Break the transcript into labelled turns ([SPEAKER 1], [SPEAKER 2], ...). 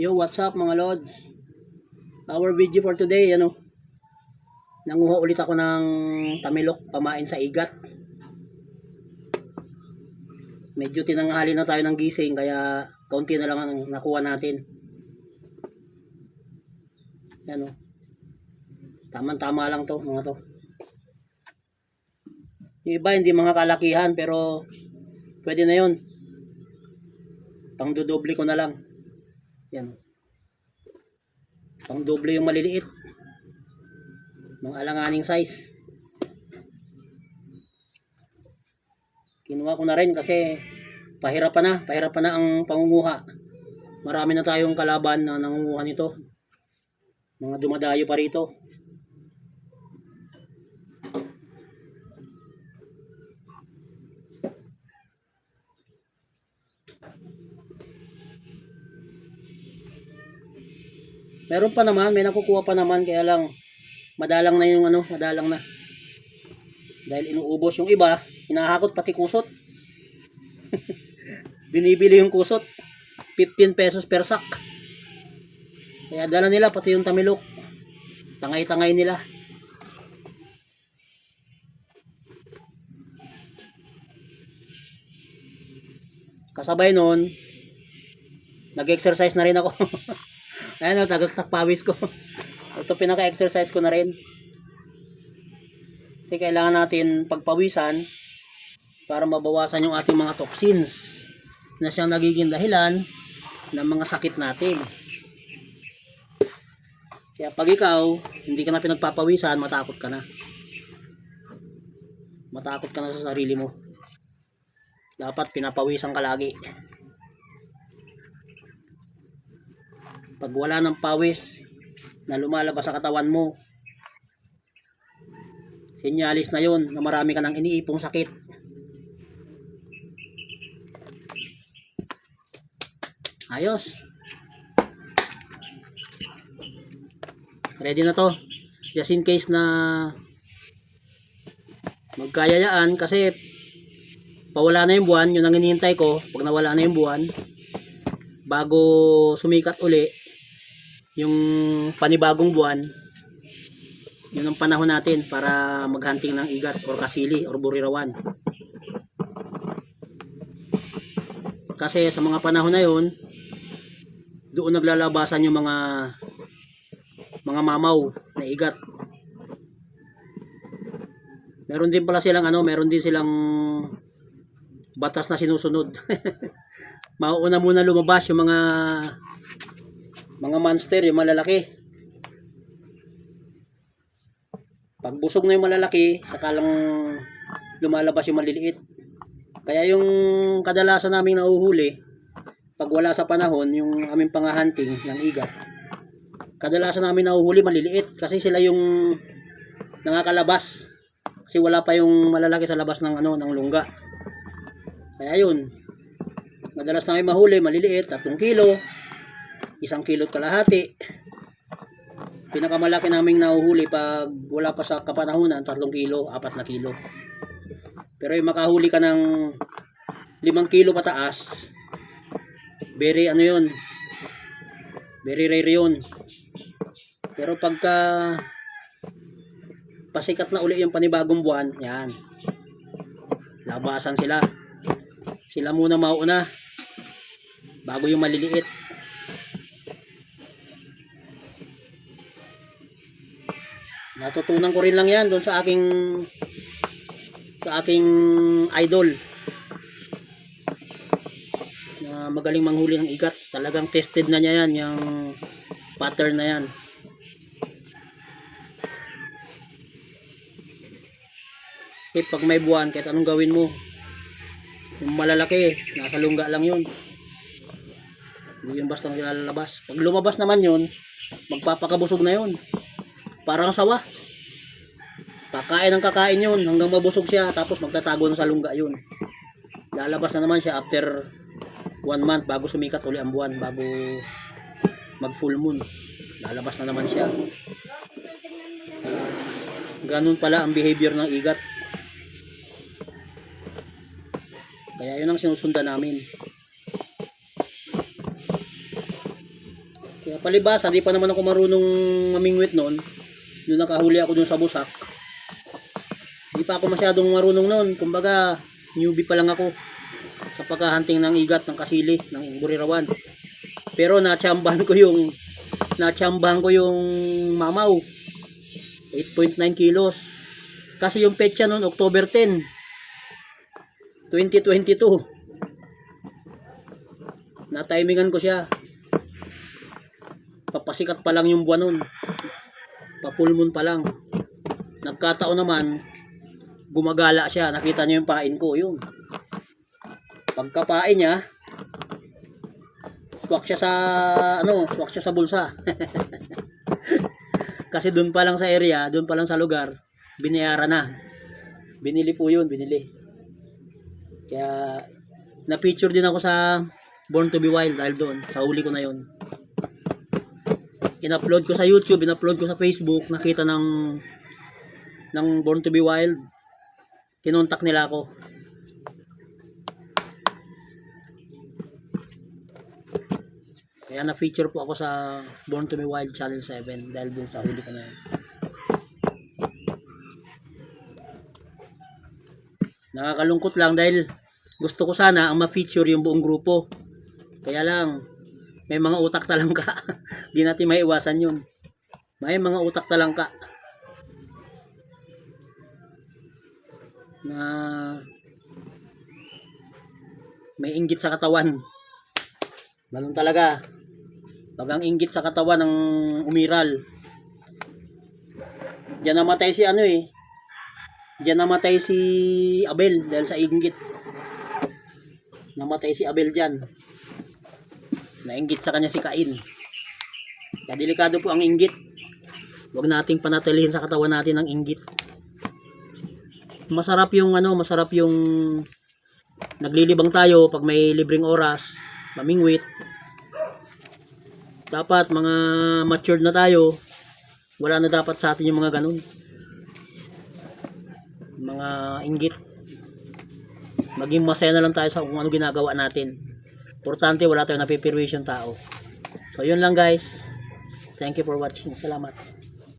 [SPEAKER 1] Yo, what's up mga lods? Our video for today, nanguha ulit ako ng tamilok pamain sa igat. Medyo tinanghali na tayo ng gising kaya kaunti na lang ang nakuha natin. Yan o. Tama-tama lang to, mga to. Yung iba hindi mga kalakihan pero pwede na yun. Pangdodoble ko na lang. Yan. Pangdoble yung maliliit. Mga alanganing size. Kinuha ko na rin kasi pahirapan na ang pangunguha. Marami na tayong kalaban na nangunguha nito. Mga dumadayo pa rito. Meron pa naman, may nakukuha pa naman kaya lang madalang na yung madalang na. Dahil inuubos yung iba, hinahakot pati kusot. Binibili yung kusot, 15 pesos per sack. Kaya dala nila pati yung tamilok. Tangay-tangay nila. Kasabay nun, nag-exercise na rin ako. Ayan o, tagaktak pawis ko. Ito pinaka-exercise ko na rin. Kasi kailangan natin pagpawisan para mabawasan yung ating mga toxins na siyang nagiging dahilan ng mga sakit natin. Kaya pag ikaw, hindi ka na pinagpapawisan, matakot ka na. Matakot ka na sa sarili mo. Dapat pinapawisan ka lagi. Pag wala ng pawis na lumalabas sa katawan mo, sinyalis na yun na marami ka ng iniipong sakit. Ayos. Ready na to. Just in case na magkayayaan kasi pawala na yung buwan, yun ang hinihintay ko. Pag nawala na yung buwan, bago sumikat uli yung panibagong buwan, yun ang panahon natin para maghunting ng igat or kasili or burirawan. Kasi sa mga panahon na yun, doon naglalabasan yung mga mamaw na igat. Meron din pala silang meron din silang batas na sinusunod. Mauuna muna lumabas yung mga monster, yung malalaki. Pag busog na yung malalaki, saka lang lumalabas yung maliliit. Kaya yung kadalasan naming nahuhuli, pag wala sa panahon, yung aming pangahunting ng igat, kadalasan namin nahuhuli maliliit kasi sila yung nangakalabas. Kasi wala pa yung malalaki sa labas ng ng lungga. Kaya yun, madalas namin mahuli maliliit, 3 kilo, 1 kilo at kalahati. Pinakamalaki naming nahuhuli pag wala pa sa kapanahunan, 3 kilo, 4 na kilo. Pero yung makahuli ka ng 5 kilo pataas, very yun, very rare yun. Pero pagka pasikat na uli yung panibagong buwan, yan, labasan sila. Sila muna mauuna bago yung maliliit. Natutunan ko rin lang yan doon sa aking idol na magaling manghuli ng igat. Talagang tested na niya yan, yung pattern na yan. Kasi pag may buwan, kahit anong gawin mo, yung malalaki, nasa lungga lang yun. Hindi yun basta lalabas. Pag lumabas naman yun, magpapakabusog na yun. Parang sawa. Kakain ng kakain yun hanggang mabusog siya, tapos magtatago na sa lungga yun. Lalabas na naman siya after 1 month bago sumikat uli ang buwan, bago mag full moon. Lalabas na naman siya. Ganun pala ang behavior ng igat. Kaya yun ang sinusundan namin. Kaya palibasa, di pa naman ako marunong mamingwit noon. Nung nakahuli ako dun sa busak. Di pa ako masyadong marunong noon. Kumbaga, newbie pa lang ako sa pagkahanting ng igat ng kasili, ng burirawan. Pero natsambahan ko yung mamaw. 8.9 kilos. Kasi yung petsa noon, October 10, 2022. Na-timingan ko siya. Papasikat pa lang yung buwan nun. Pa-full moon pa lang. Nagkataon naman, gumagala siya. Nakita niyo yung pain ko, yun. Pagkapain niya, swak siya sa bulsa. Kasi doon pa lang sa area, doon pa lang sa lugar, binayaran na. Binili po yun, binili. Kaya, na-feature din ako sa Born to be Wild dahil doon, sa huli ko na yun. In-upload ko sa YouTube, in-upload ko sa Facebook, nakita ng Born to be Wild. Kinontak nila ako. Kaya na-feature po ako sa Born to be Wild Channel 7 dahil doon sa huli ko na yun. Nakakalungkot lang dahil gusto ko sana ang ma-feature yung buong grupo. Kaya lang, may mga utak talangka. Di natin maiwasan yun. May mga utak talangka na may inggit sa katawan. Ganun talaga. Pag ang inggit sa katawan ng umiral. Diyan namatay si Diyan namatay si Abel dahil sa inggit. Namatay si Abel diyan. Nainggit sa kanya si Cain. Kaya delikado po ang inggit. Huwag nating panatilihin sa katawan natin ang inggit. Masarap yung naglilibang tayo pag may libreng oras, mamingwit. Dapat mga matured na tayo, wala na dapat sa atin yung mga ganun. Mga inggit. Maging masaya na lang tayo sa kung ano ginagawa natin. Importante wala tayong napipirwisyon tao. So yun lang guys. Thank you for watching. Salamat.